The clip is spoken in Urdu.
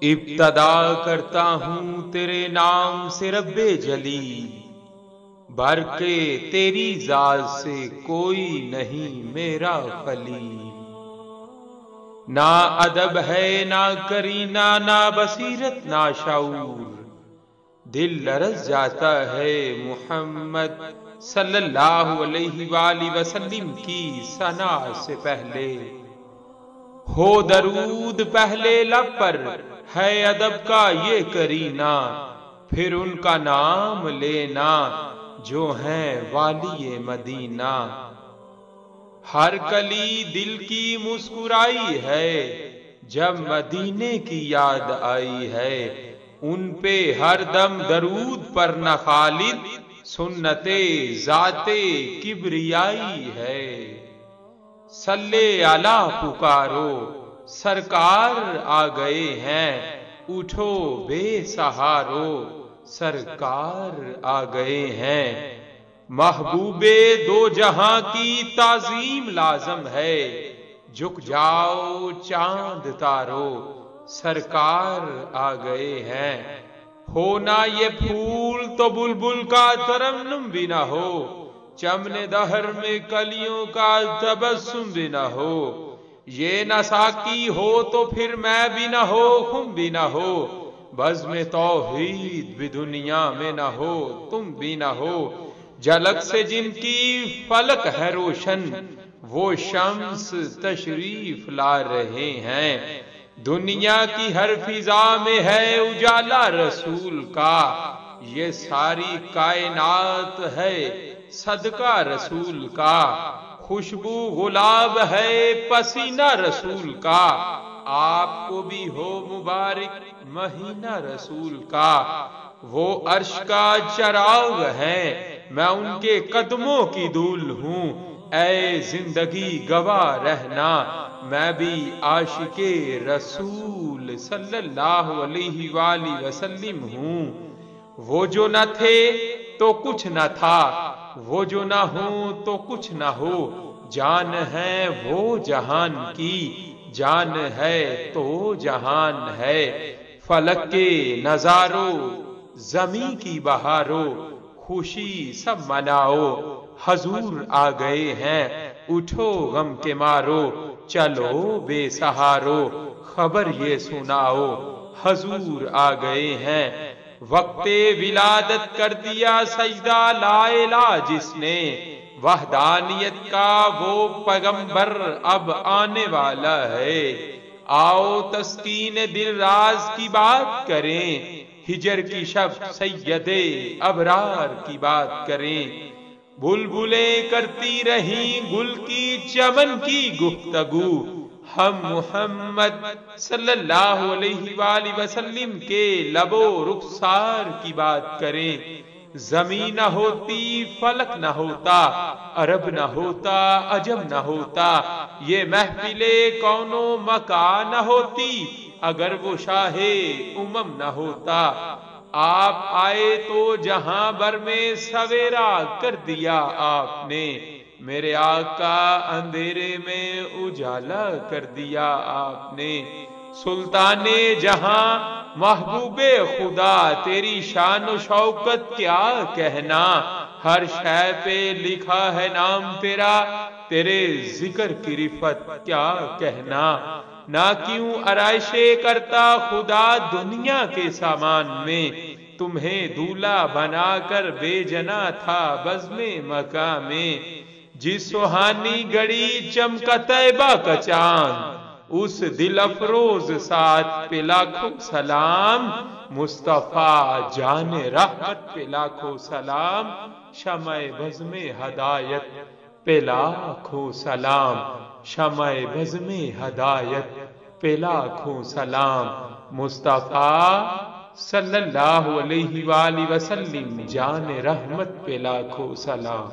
ابتدا کرتا ہوں تیرے نام سے رب جلی، بھر کے تیری ذات سے کوئی نہیں میرا خلی۔ نہ ادب ہے نہ کرینہ، نہ بصیرت نہ شعور، دل لرز جاتا ہے محمد صلی اللہ علیہ وآلہ وسلم کی ثنا سے پہلے۔ ہو درود پہلے لب پر ہے ادب کا یہ کرینہ، پھر ان کا نام لینا جو ہیں والی مدینہ۔ ہر کلی دل کی مسکرائی ہے جب مدینے کی یاد آئی ہے، ان پہ ہر دم درود پڑھنا خالد سنت ذات کبریائی ہے۔ صلی علی پکارو سرکار آ گئے ہیں، اٹھو بے سہارو سرکار آ گئے ہیں۔ محبوب دو جہاں کی تعظیم لازم ہے، جھک جاؤ چاند تارو سرکار آ گئے ہیں۔ ہونا یہ پھول تو بلبل کا ترنم بھی نہ ہو، چمن دہر میں کلیوں کا تبسم بھی نہ ہو۔ یہ نہ ساقی ہو تو پھر میں بھی نہ ہو، خم بھی نہ ہو، بزم توحید بھی دنیا میں نہ ہو، تم بھی نہ ہو۔ جھلک سے جن کی فلک ہے روشن، وہ شمس تشریف لا رہے ہیں۔ دنیا کی ہر فضا میں ہے اجالا رسول کا، یہ ساری کائنات ہے صدقہ رسول کا۔ خوشبو گلاب ہے پسینہ رسول کا، آپ کو بھی ہو مبارک مہینہ رسول کا۔ وہ عرش کا چراغ ہے میں ان کے قدموں کی دھول ہوں، اے زندگی گواہ رہنا میں بھی عاشق رسول صلی اللہ علیہ وآلہ وسلم ہوں۔ وہ جو نہ تھے تو کچھ نہ تھا، وہ جو نہ ہو تو کچھ نہ ہو، جان ہے وہ جہان کی، جان ہے تو جہان ہے۔ فلک کے نظارو زمیں کی بہارو، خوشی سب مناؤ حضور آ گئے ہیں، اٹھو غم کے مارو چلو بے سہارو خبر یہ سناؤ حضور آ گئے ہیں۔ وقت ولادت کر دیا سجدہ لا الہ جس نے، وحدانیت کا وہ پیغمبر اب آنے والا ہے۔ آؤ تسکین دل راز کی بات کریں، ہجر کی شب سید ابرار کی بات کریں۔ بلبلیں کرتی رہیں گل کی چمن کی گفتگو، ہم محمد صلی اللہ علیہ وآلہ وسلم کے لب و رخسار کی بات کریں۔ زمین نہ ہوتی فلک نہ ہوتا، عرب نہ ہوتا عجم نہ ہوتا، یہ محفل کون و مکان نہ ہوتی اگر وہ شاہ امم نہ ہوتا۔ آپ آئے تو جہاں بھر میں سویرا کر دیا آپ نے، میرے آقا اندھیرے میں اجالا کر دیا آپ نے۔ سلطان جہاں محبوب خدا تیری شان و شوکت کیا کہنا، ہر شے پہ لکھا ہے نام تیرا، تیرے ذکر کی رفت کیا کہنا۔ نہ کیوں آرائشیں کرتا خدا دنیا کے سامان میں، تمہیں دولہا بنا کر بھیجنا تھا بزم مکہ میں۔ جس سہانی گھڑی چمکا طیبہ کا چاند، اس دل افروز ساتھ پہ لاکھوں سلام۔ مصطفیٰ جان رحمت پہ لاکھوں سلام، شمع بزم ہدایت پہ لاکھوں سلام، شمع بزم ہدایت پہ لاکھوں سلام۔ مصطفیٰ صلی اللہ علیہ وآلہ وسلم جان رحمت پہ لاکھوں سلام۔